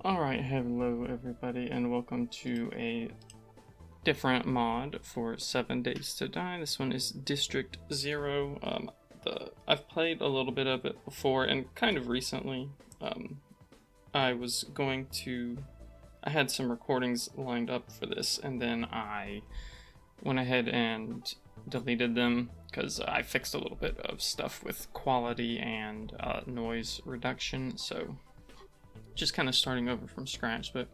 Alright, hello everybody, and welcome to a different mod for 7 Days to Die. This one is District Zero. I've played a little bit of it before, and kind of recently. I had some recordings lined up for this, and then I went ahead and deleted them because I fixed a little bit of stuff with quality and noise reduction, so just kind of starting over from scratch. But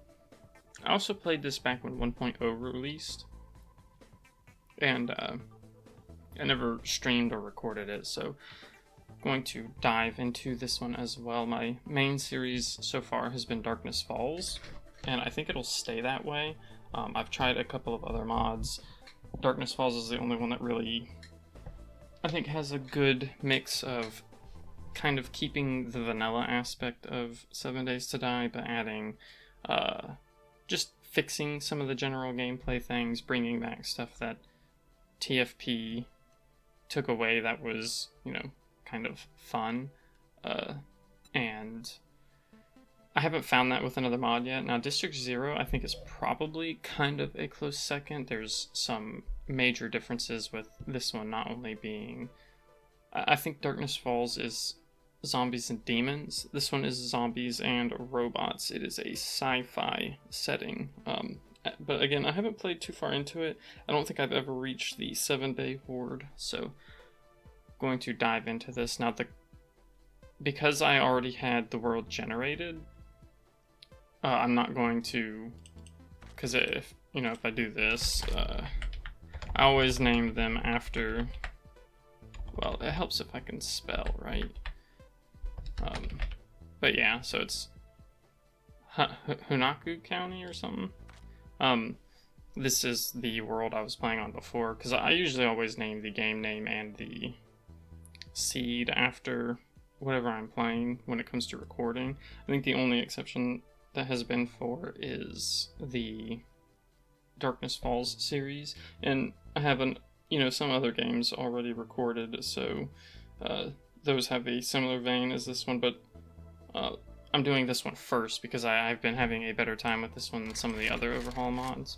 I also played this back when 1.0 released, and I never streamed or recorded it, so I'm going to dive into this one as well. My main series so far has been Darkness Falls, and I think it'll stay that way. I've tried a couple of other mods. Darkness Falls is the only one that really, I think, has a good mix of kind of keeping the vanilla aspect of 7 Days to Die, but adding, just fixing some of the general gameplay things, bringing back stuff that TFP took away that was, kind of fun. And I haven't found that with another mod yet. Now, District Zero, I think, is probably kind of a close second. There's some major differences with this one not only being... I think Darkness Falls is zombies and demons. This one is zombies and robots. It is a sci-fi setting. But again, I haven't played too far into it. I don't think I've ever reached the 7-day horde, so I'm going to dive into this. Now, because I already had the world generated, I'm not going to, because if I do this, I always name them after, well, it helps if I can spell, right? But yeah, so it's Hunaku County or something. This is the world I was playing on before, because I usually always name the game name and the seed after whatever I'm playing when it comes to recording. I think the only exception that has been for is the Darkness Falls series, and I haven't, some other games already recorded, so those have a similar vein as this one, but I'm doing this one first because I've been having a better time with this one than some of the other overhaul mods.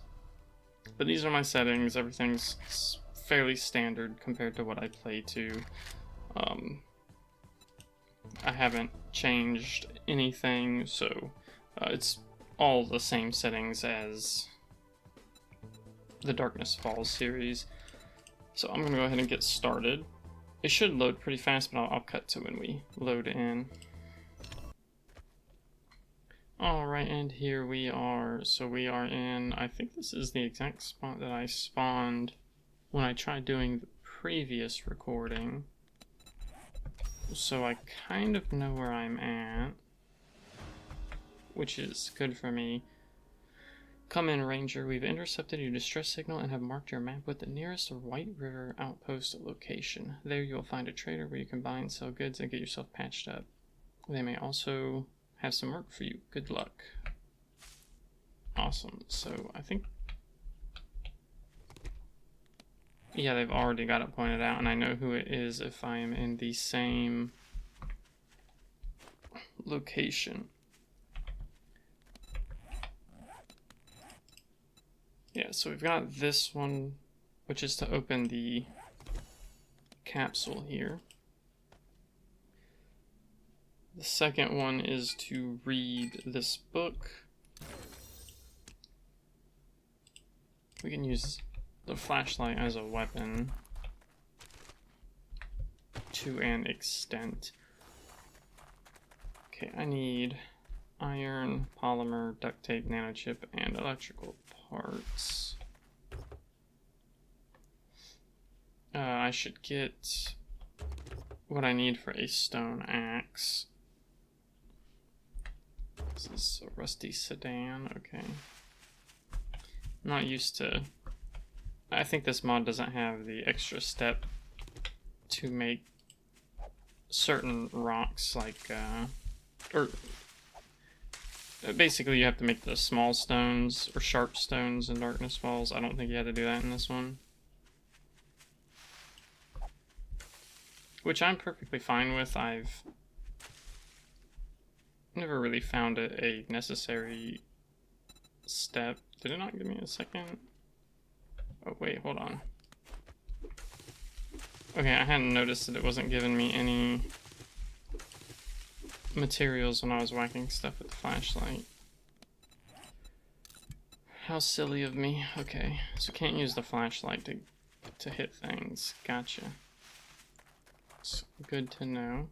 But these are my settings. Everything's fairly standard compared to what I play to. I haven't changed anything, so it's all the same settings as the Darkness Falls series. So I'm going to go ahead and get started. It should load pretty fast, but I'll cut to when we load in. Alright, and here we are. So we are in, I think this is the exact spot that I spawned when I tried doing the previous recording. So I kind of know where I'm at, which is good for me. Come in, Ranger. We've intercepted your distress signal and have marked your map with the nearest White River outpost location. There you will find a trader where you can buy and sell goods and get yourself patched up. They may also have some work for you. Good luck. Awesome. So I think... yeah, they've already got it pointed out, and I know who it is if I am in the same location. Yeah, so we've got this one, which is to open the capsule here. The second one is to read this book. We can use the flashlight as a weapon to an extent. Okay, I need iron, polymer, duct tape, nanochip, and electrical parts. I should get what I need for a stone axe. This is a rusty sedan, okay. I'm not used to... I think this mod doesn't have the extra step to make certain rocks like, or basically you have to make the small stones or sharp stones in Darkness Falls. I don't think you had to do that in this one. Which I'm perfectly fine with. never really found it a necessary step. Did it not give me a second? Oh wait, hold on. Okay, I hadn't noticed that it wasn't giving me any materials when I was whacking stuff with the flashlight. How silly of me. Okay, so can't use the flashlight to hit things. Gotcha. It's good to know.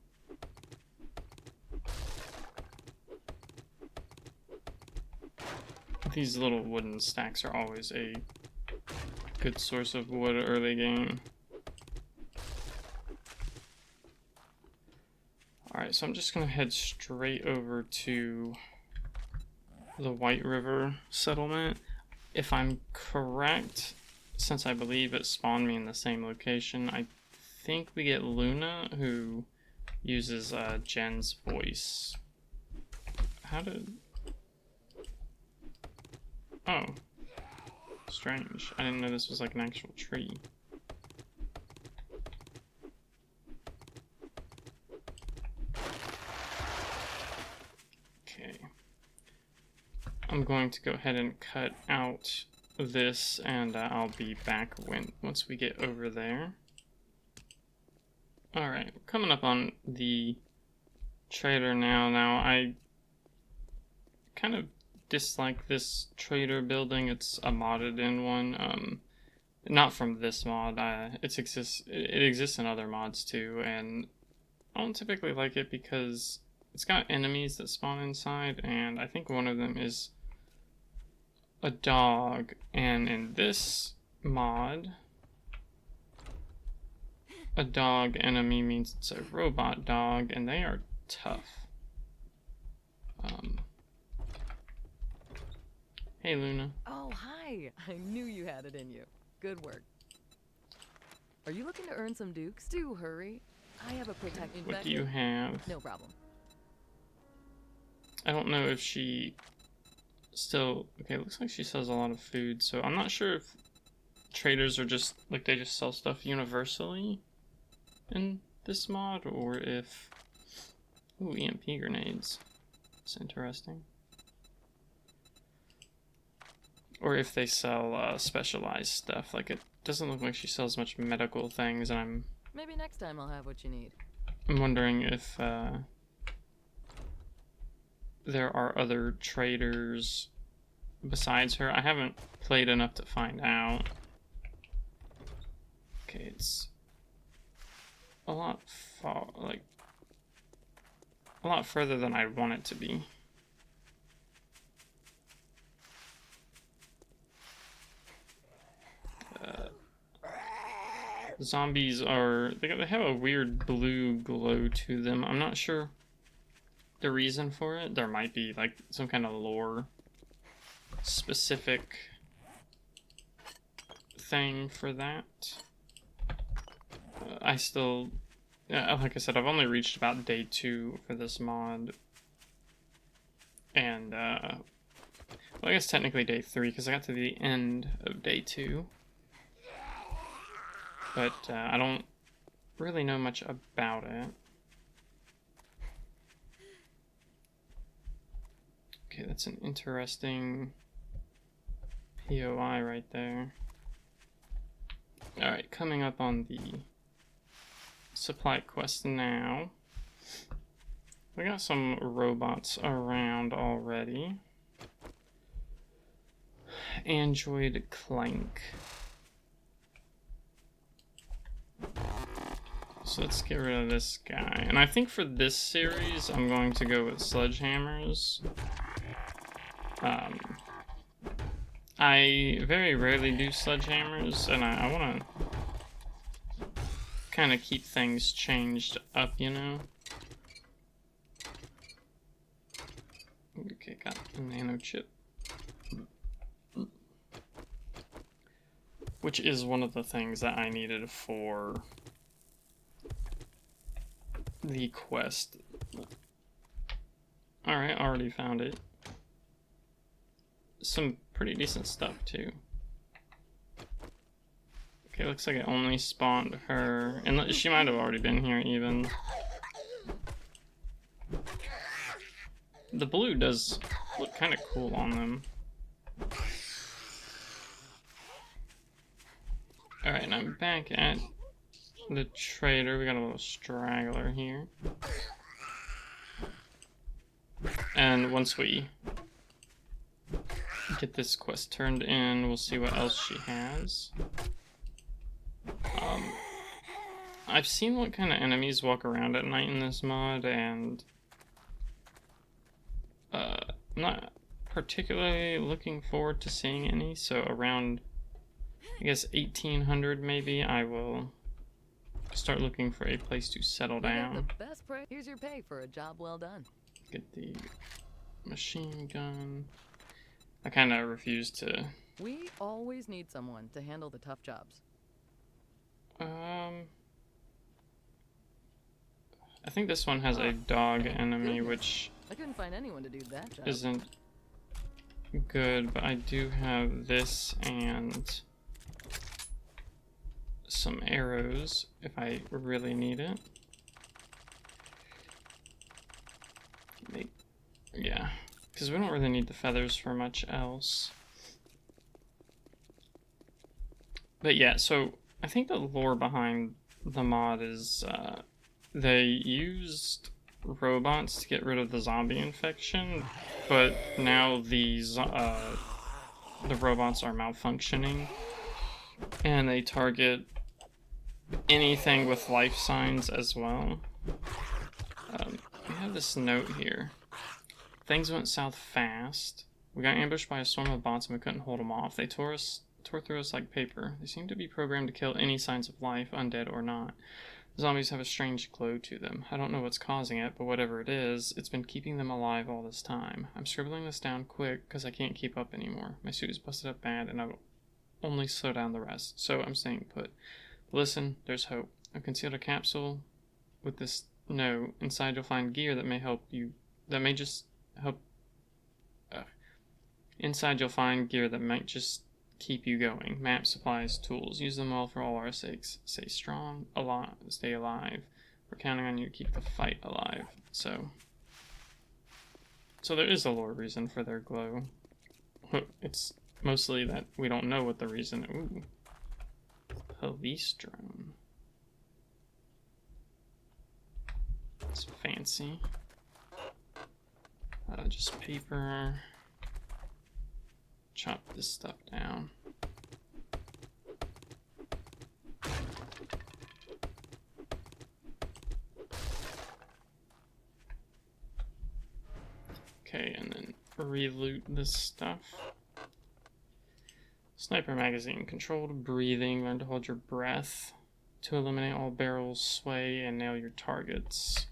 These little wooden stacks are always a good source of wood early game. Alright, so I'm just gonna head straight over to the White River settlement. If I'm correct, since I believe it spawned me in the same location, I think we get Luna, who uses Jen's voice. How did... Oh. Strange. I didn't know this was like an actual tree. Okay. I'm going to go ahead and cut out this, and I'll be back once we get over there. Alright, coming up on the trader now. Now, I kind of dislike this trader building. It's a modded in one. Not from this mod. It exists in other mods too, and I don't typically like it because it's got enemies that spawn inside, and I think one of them is a dog, and in this mod, a dog enemy means it's a robot dog, and they are tough. Hey, Luna. Oh, hi. I knew you had it in you. Good work. Are you looking to earn some dukes? Do hurry. I have a protected What do you have? No problem. I don't know if she still... Okay, it looks like she sells a lot of food, so I'm not sure if traders are just... like, they just sell stuff universally in this mod, or if... Ooh, EMP grenades. That's interesting. Or if they sell specialized stuff. Like, it doesn't look like she sells much medical things, and Maybe next time I'll have what you need. I'm wondering if there are other traders besides her. I haven't played enough to find out. Okay, it's a lot a lot further than I want it to be. Zombies are... they have a weird blue glow to them. I'm not sure the reason for it. There might be like some kind of lore specific thing for that. I still... like I said, I've only reached about day 2 for this mod. And, well, I guess technically day 3, because I got to the end of day 2. But I don't really know much about it. Okay, that's an interesting POI right there. Alright, coming up on the supply quest now. We got some robots around already. Android Clank. So let's get rid of this guy. And I think for this series, I'm going to go with sledgehammers. I very rarely do sledgehammers, and I want to kind of keep things changed up, you know? Okay, got the nano chip. Which is one of the things that I needed for the quest. Alright, already found it. Some pretty decent stuff, too. Okay, looks like it only spawned her. And she might have already been here, even. The blue does look kind of cool on them. Alright, and I'm back at the trader. We got a little straggler here. And once we get this quest turned in, we'll see what else she has. I've seen what kind of enemies walk around at night in this mod, and I'm not particularly looking forward to seeing any, so around, I guess, 1800 maybe, I will start looking for a place to settle down. The best price. Here's your pay for a job well done. Get the machine gun. I kind of refuse to... We always need someone to handle the tough jobs. I think this one has a dog enemy, which I couldn't find anyone to do that job. isn't good, but I do have this and some arrows if I really need it. Yeah, because we don't really need the feathers for much else. But yeah, so I think the lore behind the mod is they used robots to get rid of the zombie infection, but now these the robots are malfunctioning, and they target anything with life signs as well. We have this note here. Things went south fast. We got ambushed by a swarm of bots and we couldn't hold them off. They tore through us like paper. They seem to be programmed to kill any signs of life, undead or not. The zombies have a strange glow to them. I don't know what's causing it, but whatever it is, it's been keeping them alive all this time. I'm scribbling this down quick because I can't keep up anymore. My suit is busted up bad and I'll only slow down the rest, so I'm staying put. Listen, there's hope. I've concealed a capsule with this note. Inside you'll find gear that may help you, that may just help. Inside you'll find gear that might just keep you going. Maps, supplies, tools. Use them all for all our sakes. Stay strong, stay alive. We're counting on you to keep the fight alive. So there is a lore reason for their glow. It's mostly that we don't know what the reason. Ooh. Police drone. It's fancy. Just paper. Chop this stuff down. Okay, and then re-loot this stuff. Sniper magazine. Controlled breathing. Learn to hold your breath. To eliminate all barrels, sway, and nail your targets.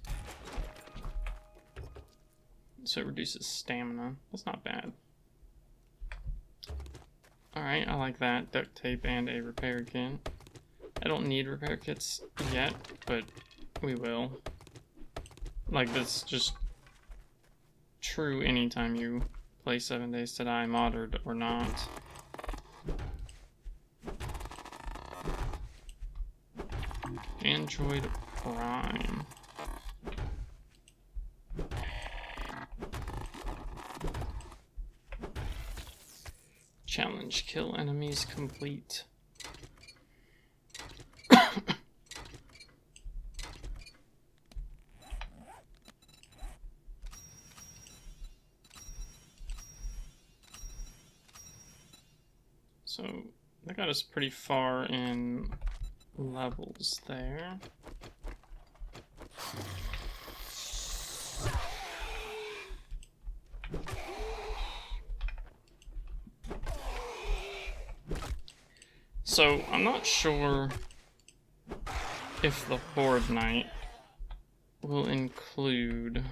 So it reduces stamina. That's not bad. Alright, I like that. Duct tape and a repair kit. I don't need repair kits yet, but we will. Like, that's just true anytime you play 7 Days to Die, modded or not. Android Prime. Challenge, kill enemies complete. So that got us pretty far in levels there. So I'm not sure if the Horde Night will include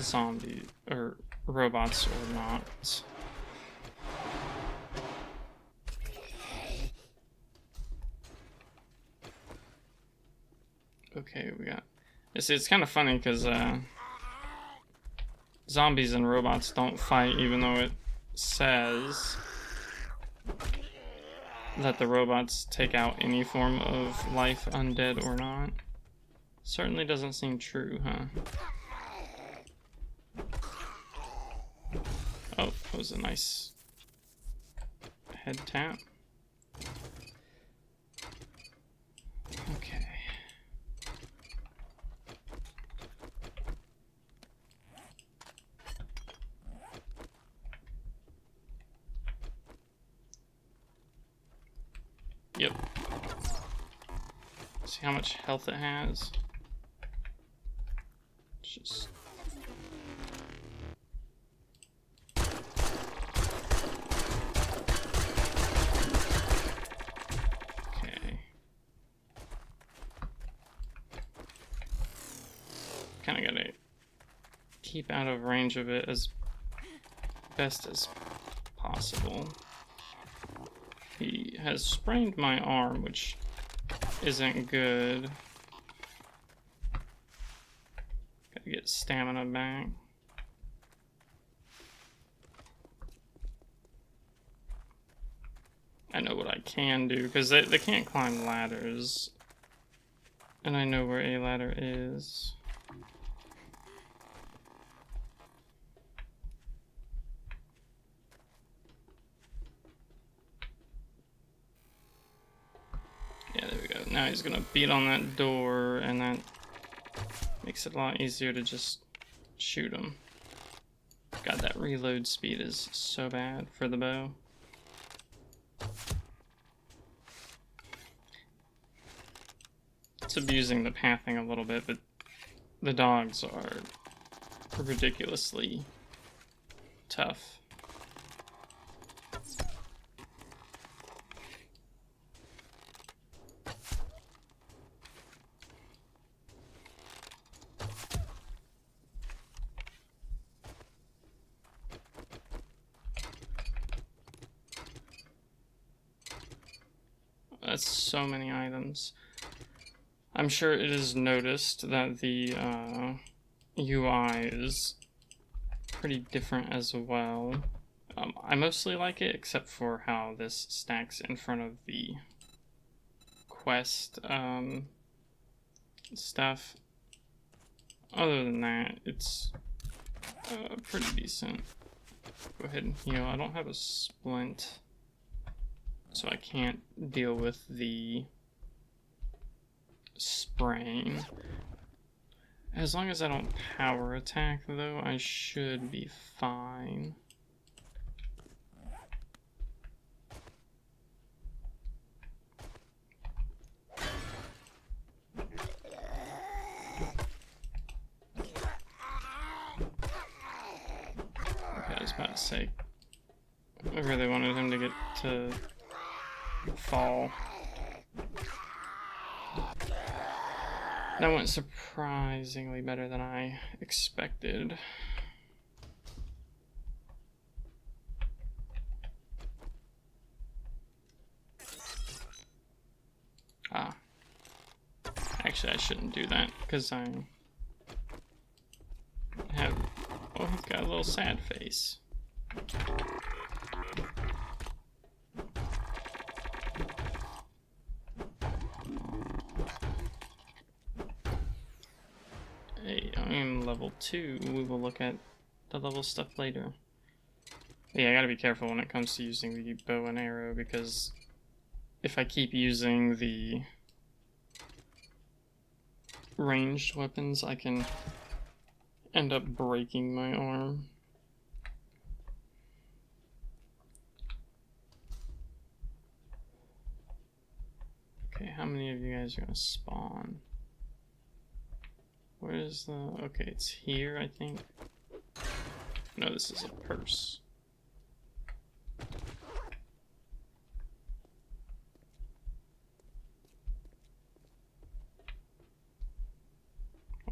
zombie or robots or not. Okay, we got... It's kind of funny because zombies and robots don't fight, even though it says that the robots take out any form of life, undead or not. Certainly doesn't seem true, huh? Oh, that was a nice head tap. Okay. Yep. See how much health it has? Just... Okay. Kinda gotta keep out of range of it as best as possible. He has sprained my arm, which isn't good. Gotta get stamina back. I know what I can do, because they can't climb ladders. And I know where a ladder is. Yeah, there we go. Now he's gonna beat on that door, and that makes it a lot easier to just shoot him. God, that reload speed is so bad for the bow. It's abusing the pathing a little bit, but the dogs are ridiculously tough. That's so many items. I'm sure it is noticed that the UI is pretty different as well. I mostly like it, except for how this stacks in front of the quest stuff. Other than that, it's pretty decent. Go ahead and heal. I don't have a splint, so I can't deal with the sprain. As long as I don't power attack, though, I should be fine. Okay, I was about to say, I really wanted him to get to fall. That went surprisingly better than I expected. Ah. Actually, I shouldn't do that, because I have... Oh, he's got a little sad face. Hey, I'm level 2. We will look at the level stuff later. Yeah, I gotta be careful when it comes to using the bow and arrow, because if I keep using the ranged weapons, I can end up breaking my arm. Okay, how many of you guys are gonna spawn? Where is the... Okay, it's here, I think. No, this is a purse.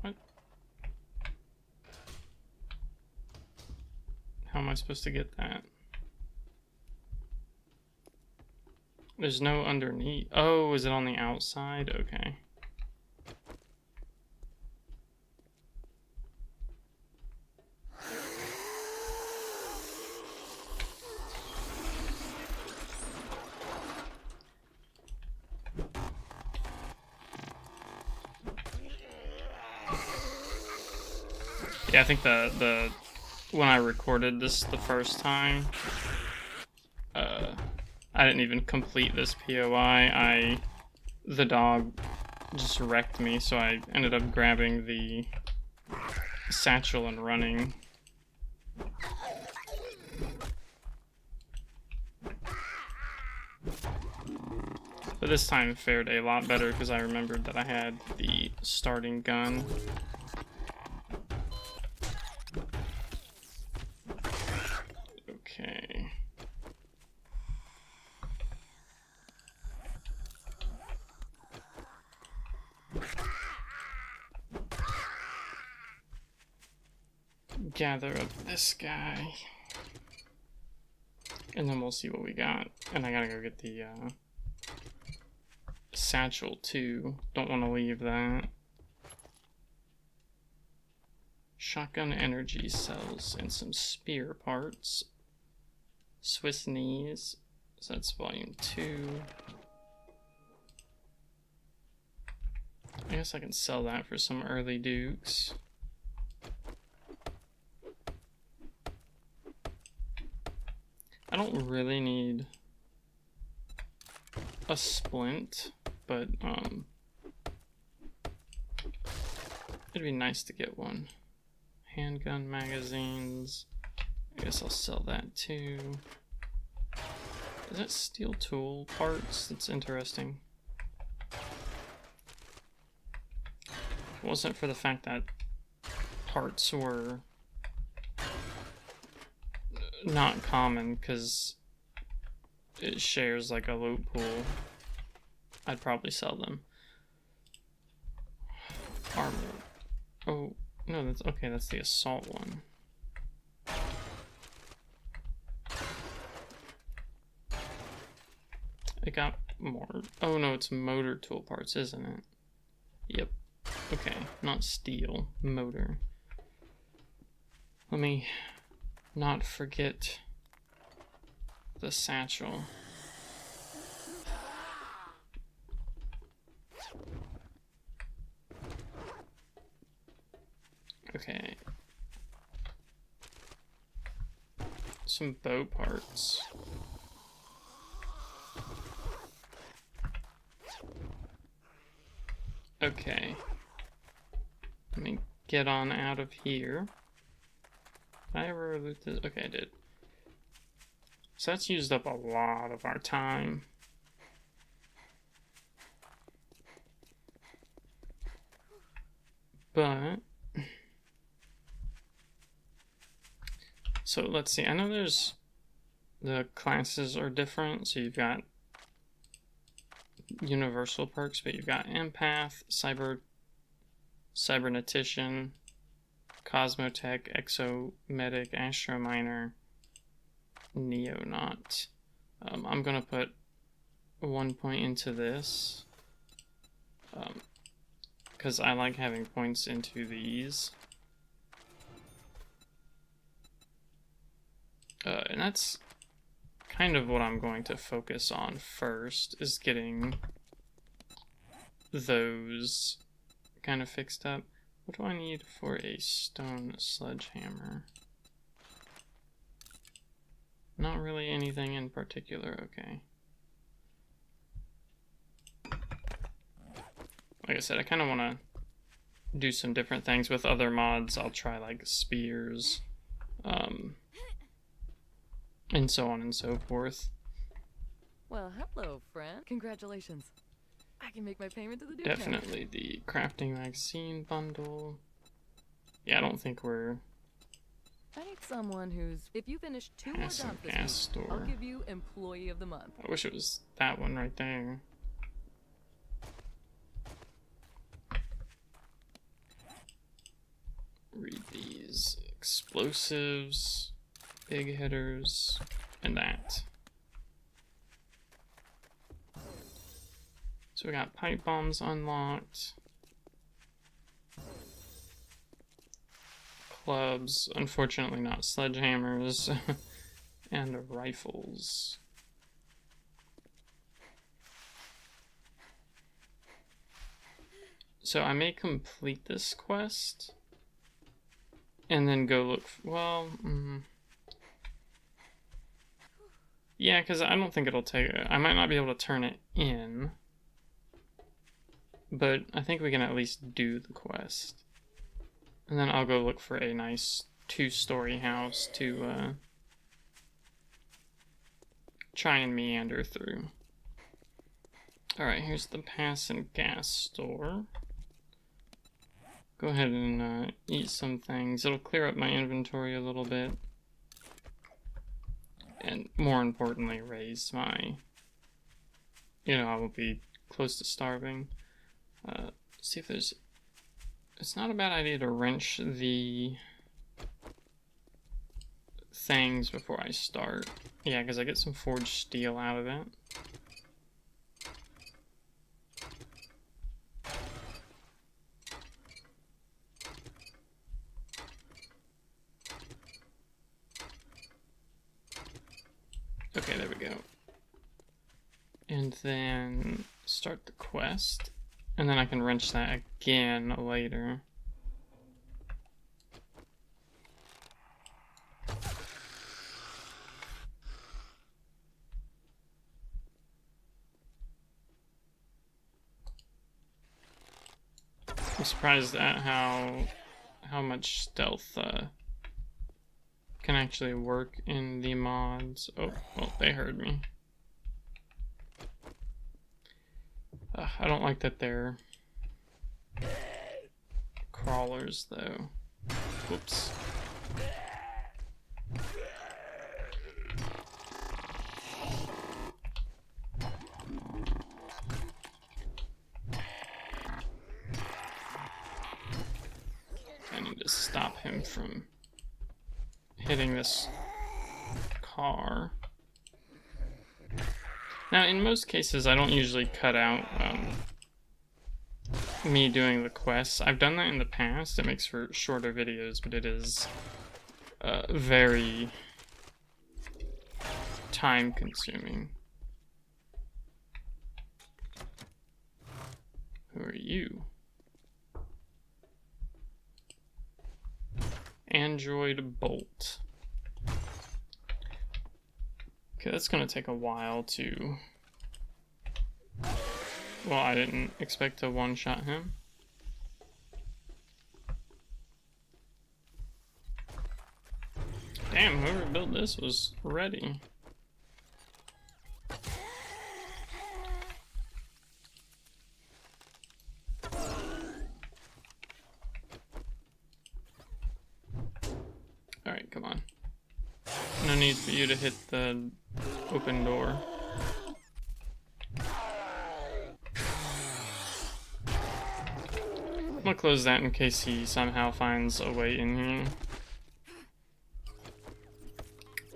What? How am I supposed to get that? There's no underneath. Oh, is it on the outside? Okay. Yeah, I think the when I recorded this the first time, I didn't even complete this POI. The dog just wrecked me, so I ended up grabbing the satchel and running. But this time it fared a lot better because I remembered that I had the starting gun. Okay. Gather up this guy. And then we'll see what we got. And I gotta go get the satchel too. Don't want to leave that. Shotgun energy cells and some spear parts. Swiss knees. So that's volume 2. I guess I can sell that for some early dukes. I don't really need a splint, but it'd be nice to get one. Handgun magazines. I guess I'll sell that too. Is that steel tool parts? That's interesting. If it wasn't for the fact that parts were not common because it shares like a loot pool, I'd probably sell them. Armor. Oh, no, that's okay, that's the assault one. It got more. Oh no, it's motor tool parts, isn't it? Yep. Okay, not steel, motor. Let me not forget the satchel. Okay. Some bow parts. Okay. Let me get on out of here. Did I ever loot this? Okay, I did. So that's used up a lot of our time. But so let's see. I know there's the classes are different. So you've got universal perks, but you've got empath, cybernetician, cosmotech, exomedic, astrominer, neonaut. I'm gonna put 1 point into this because I like having points into these. And that's kind of what I'm going to focus on first, is getting those kind of fixed up. What do I need for a stone sledgehammer? Not really anything in particular, okay. Like I said, I kind of want to do some different things with other mods. I'll try like spears, and so on and so forth. Well, hello, friend. Congratulations. I can make my payment to the Duke. Definitely the crafting magazine bundle. Yeah, I don't think we're... I need someone who's... If you finish 2 more jobs Passive this gas week, store. I'll give you Employee of the Month. I wish it was that one right there. Read these. Explosives, big hitters, and that. So we got pipe bombs unlocked. Clubs, unfortunately not sledgehammers, and rifles. So I may complete this quest, and then go look. Well, yeah, because I don't think it'll take. I might not be able to turn it in, but I think we can at least do the quest. And then I'll go look for a nice 2-story house to try and meander through. Alright, here's the Pass and Gas store. Go ahead and eat some things. It'll clear up my inventory a little bit. And more importantly, raise my... I won't be close to starving. See if there's... It's not a bad idea to wrench the things before I start. Yeah, because I get some forged steel out of it. Okay, there we go. And then start the quest. And then I can wrench that again later. I'm surprised at how much stealth can actually work in the mods. Oh, well, they heard me. I don't like that they're crawlers, though. Whoops. I need to stop him from hitting this car. Now, in most cases, I don't usually cut out me doing the quests. I've done that in the past. It makes for shorter videos, but it is very time-consuming. Who are you? Android Bolt. Okay, that's gonna take a while to... Well, I didn't expect to one-shot him. Damn, whoever built this was ready. Alright, come on. No need for you to hit the open door. I'm gonna close that in case he somehow finds a way in here.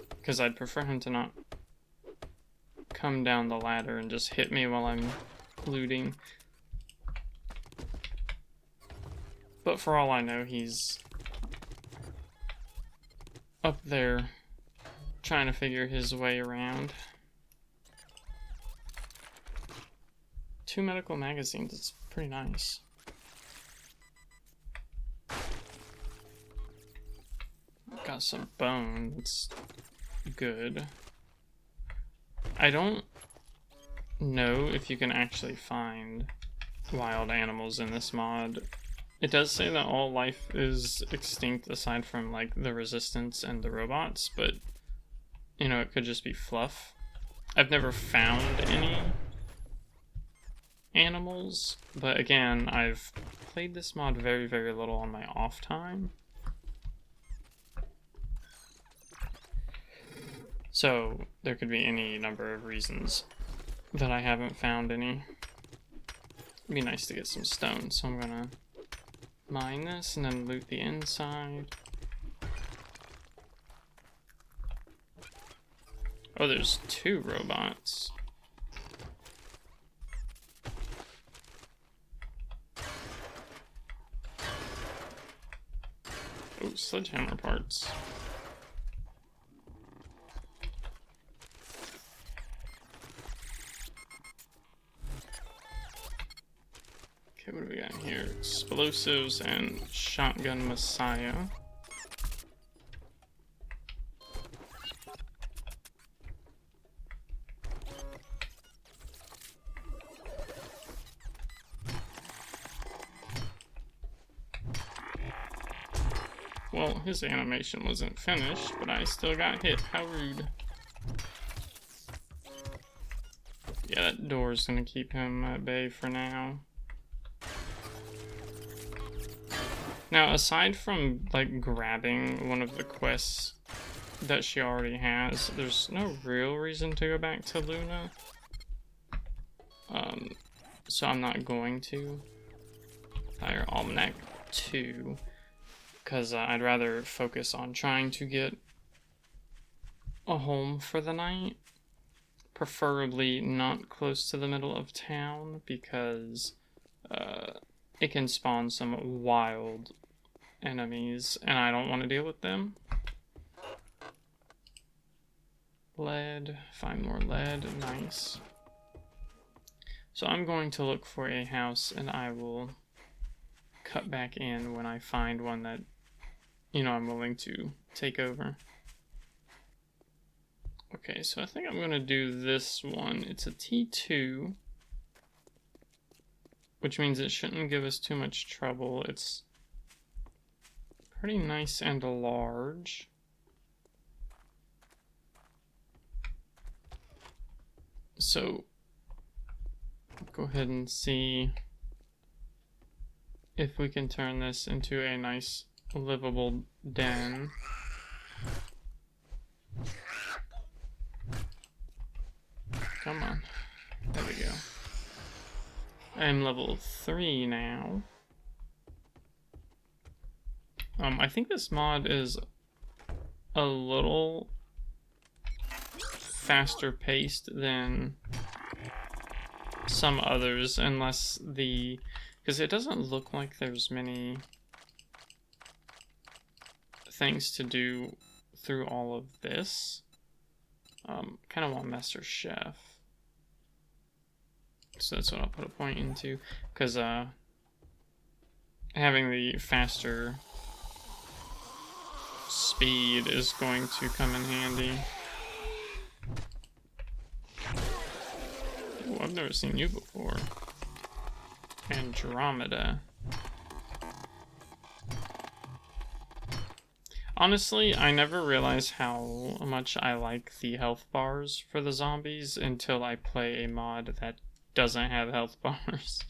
Because I'd prefer him to not come down the ladder and just hit me while I'm looting. But for all I know, he's up there trying to figure his way around. 2 medical magazines, it's pretty nice. Got some bone, it's good. I don't know if you can actually find wild animals in this mod. It does say that all life is extinct aside from like the resistance and the robots, but it could just be fluff. I've never found any animals, but again, I've played this mod very, very little on my off time. So there could be any number of reasons that I haven't found any. It'd be nice to get some stone, so I'm gonna mine this and then loot the inside. Oh, there's 2 robots. Oh, sledgehammer parts. Okay, what do we got here? Explosives and Shotgun Messiah. Well, his animation wasn't finished, but I still got hit. How rude. Yeah, that door's gonna keep him at bay for now. Now, aside from, like, grabbing one of the quests that she already has, there's no real reason to go back to Luna. So I'm not going to. Fire Almanac 2. Because I'd rather focus on trying to get a home for the night. Preferably not close to the middle of town, because it can spawn some wild enemies, and I don't want to deal with them. Lead. Find more lead. Nice. So I'm going to look for a house, and I will cut back in when I find one that, you know, I'm willing to take over. Okay, so I think I'm going to do this one. It's a T2, which means it shouldn't give us too much trouble. It's pretty nice and large. So, go ahead and see if we can turn this into a nice livable den. Come on. There we go. I'm level 3 now. I think this mod is a little faster paced than some others, unless because it doesn't look like there's many things to do through all of this. Kind of want Master Chef. So that's what I'll put a point into, because having the faster speed is going to come in handy. Ooh, I've never seen you before. Andromeda. Honestly, I never realized how much I like the health bars for the zombies until I play a mod that doesn't have health bars.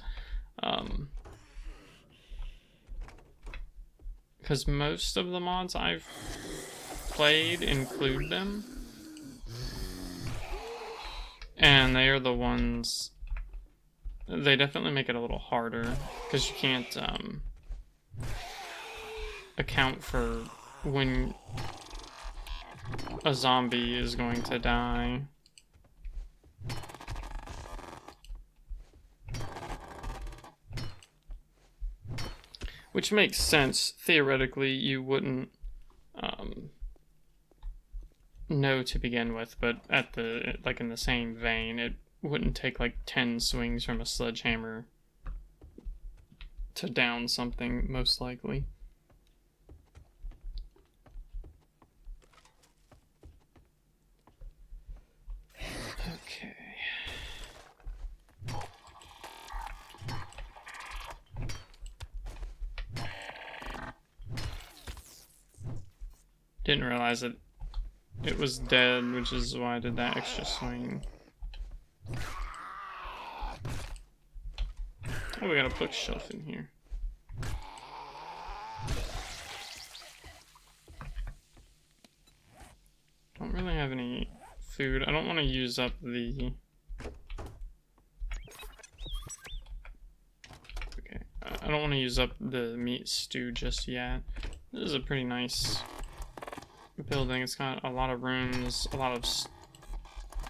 Because most of the mods I've played include them. And they are the ones... They definitely make it a little harder, because you can't account for when a zombie is going to die. Which makes sense. Theoretically, you wouldn't know to begin with, but at the, like, in the same vein, it wouldn't take like 10 swings from a sledgehammer to down something, most likely. Okay. Didn't realize it was dead, which is why I did that extra swing. Oh, we got a bookshelf in here. Don't really have any food. I don't want to use up the... Okay, I don't want to use up the meat stew just yet. This is a pretty nice building. It's got a lot of rooms, a lot of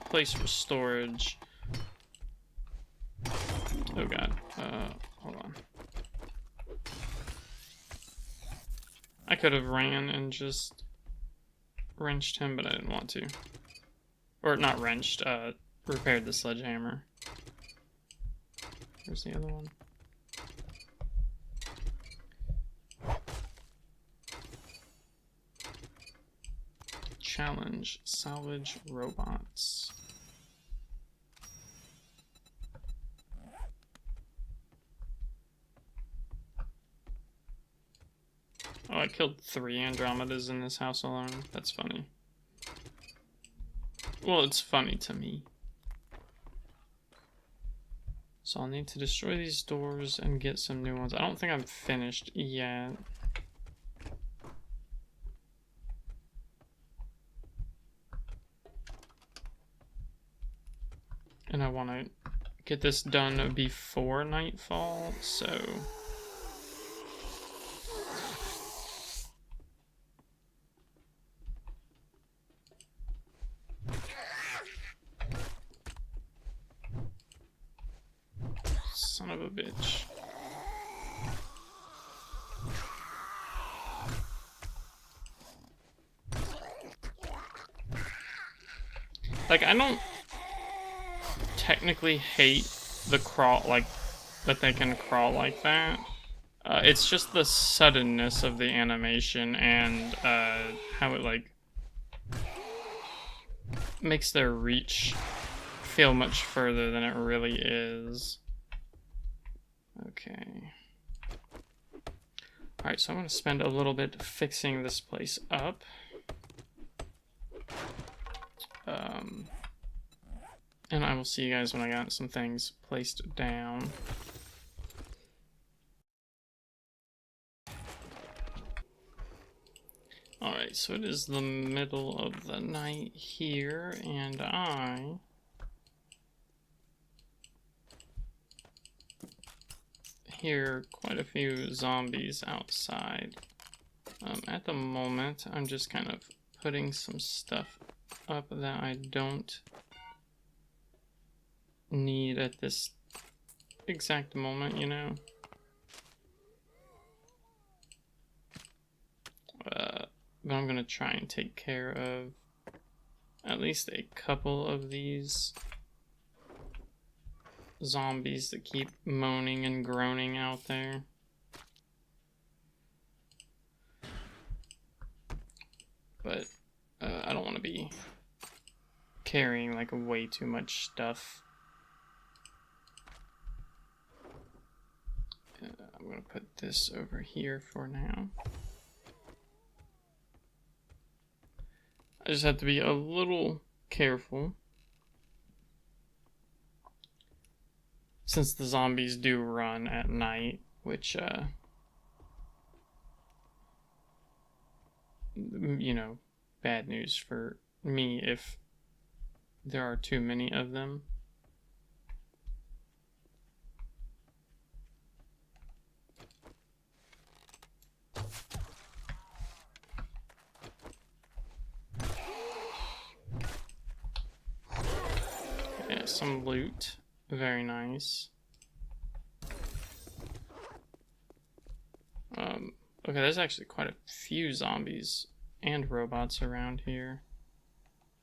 place for storage. Oh god, hold on. I could have ran and just wrenched him, but I didn't want to. Or not wrenched, repaired the sledgehammer. Where's the other one? Challenge, salvage robots. Oh, I killed 3 Andromedas in this house alone. That's funny. Well, it's funny to me. So I'll need to destroy these doors and get some new ones. I don't think I'm finished yet. And I want to get this done before nightfall, so... Son of a bitch. Like, I don't technically hate the crawl, like, that they can crawl like that. It's just the suddenness of the animation and how it, like, makes their reach feel much further than it really is. Okay. Alright, so I'm going to spend a little bit fixing this place up. And I will see you guys when I got some things placed down. Alright, so it is the middle of the night here, and I hear quite a few zombies outside. At the moment, I'm just kind of putting some stuff up that I don't need at this exact moment, you know? But I'm gonna try and take care of at least a couple of these zombies that keep moaning and groaning out there. But I don't want to be carrying like way too much stuff. I'm gonna put this over here for now. I just have to be a little careful, since the zombies do run at night, which you know, bad news for me if there are too many of them. Yeah, some loot. Very nice. Okay, there's actually quite a few zombies and robots around here.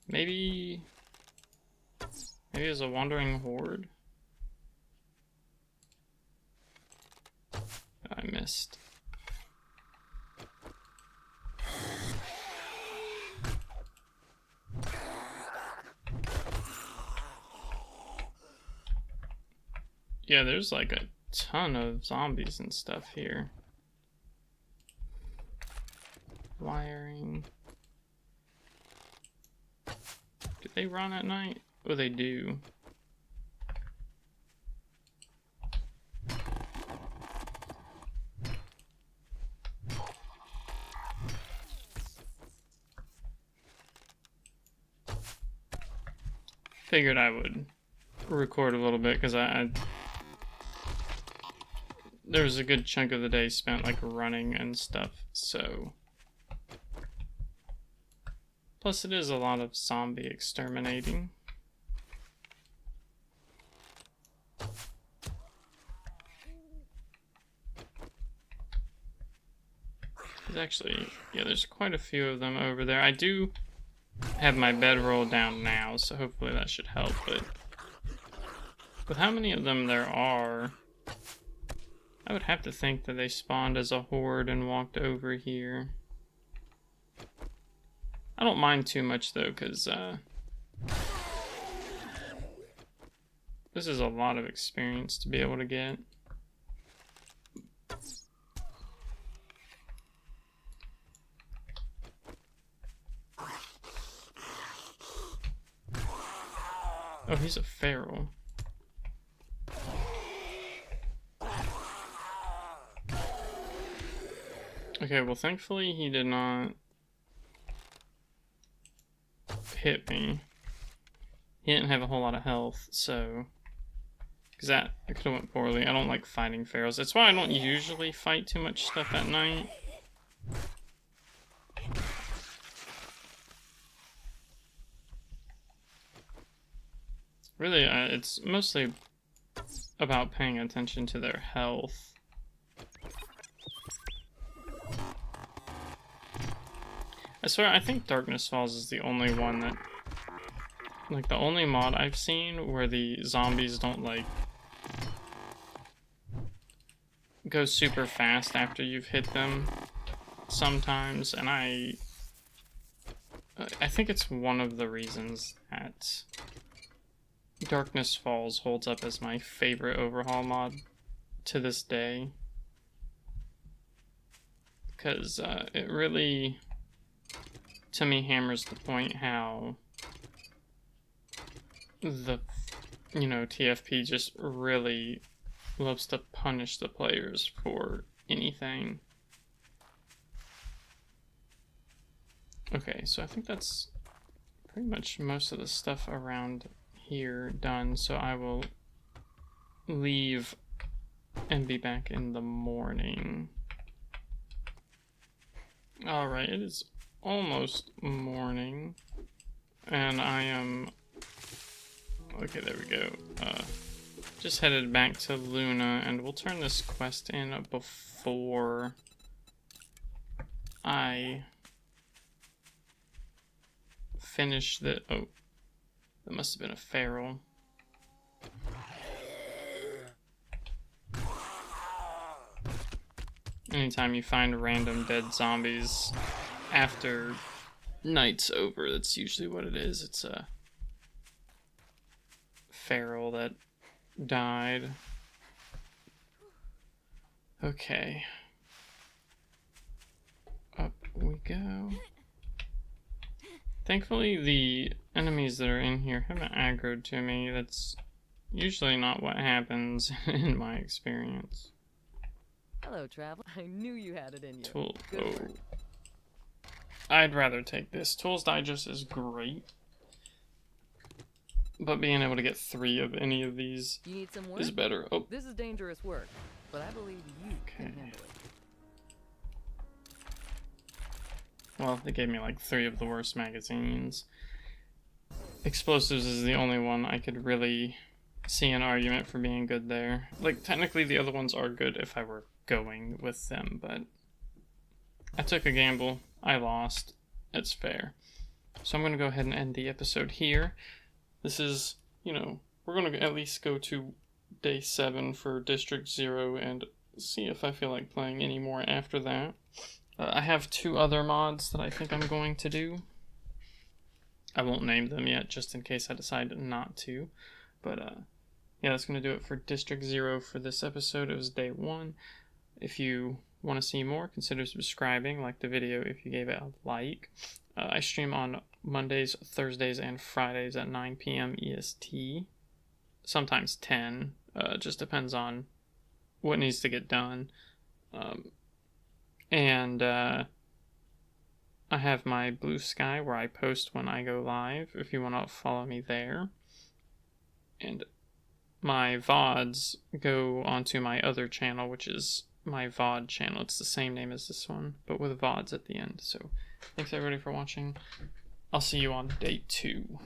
Maybe there's a wandering horde? I missed. Yeah, there's like a ton of zombies and stuff here. Wiring. Do they run at night? Oh, they do. Figured I would record a little bit because there was a good chunk of the day spent like running and stuff, so. Plus it is a lot of zombie exterminating. There's actually, yeah, there's quite a few of them over there. I do have my bedroll down now, so hopefully that should help, but with how many of them there are, I would have to think that they spawned as a horde and walked over here. I don't mind too much though, because this is a lot of experience to be able to get. Oh, he's a feral. Okay, well, thankfully he did not hit me. He didn't have a whole lot of health, so... Because that could have went poorly. I don't like fighting ferals. That's why I don't usually fight too much stuff at night. Really, it's mostly about paying attention to their health. I swear, I think Darkness Falls is the only one that... Like, the only mod I've seen where the zombies don't, like... go super fast after you've hit them sometimes, and I think it's one of the reasons that Darkness Falls holds up as my favorite overhaul mod to this day, because it really, to me, hammers the point how the, you know, TFP just really loves to punish the players for anything. Okay, so I think that's pretty much most of the stuff around here done, so I will leave and be back in the morning. Alright, it is almost morning, and I am... Okay, there we go. Just headed back to Luna, and we'll turn this quest in before I finish the... Oh, that must have been a feral. Anytime you find random dead zombies after night's over, that's usually what it is. It's a feral that died. Okay. Up we go. Thankfully, the enemies that are in here haven't aggroed to me. That's usually not what happens in my experience. Hello, traveler. I knew you had it in you. Tool. Good work. I'd rather take this. Tools Digest is great, but being able to get 3 of any of these You need some work? is better. Oh, This is dangerous work, but I believe you can handle it. well, they gave me like 3 of the worst magazines. Explosives is the only one I could really see an argument for being good there. Like, technically the other ones are good if I were going with them, but I took a gamble. I lost. It's fair. So I'm going to go ahead and end the episode here. This is, you know, we're going to at least go to day 7 for District 0 and see if I feel like playing any more after that. I have 2 other mods that I think I'm going to do. I won't name them yet, just in case I decide not to. But, yeah, that's going to do it for District 0 for this episode. It was day 1. If you want to see more, consider subscribing, like the video if you gave it a like. I stream on Mondays, Thursdays, and Fridays at 9 p.m. EST. Sometimes 10. Just depends on what needs to get done. And I have my Blue Sky where I post when I go live, if you want to follow me there. And my VODs go onto my other channel, which is my VOD channel. It's the same name as this one, but with VODs at the end. So thanks everybody for watching. I'll see you on day 2.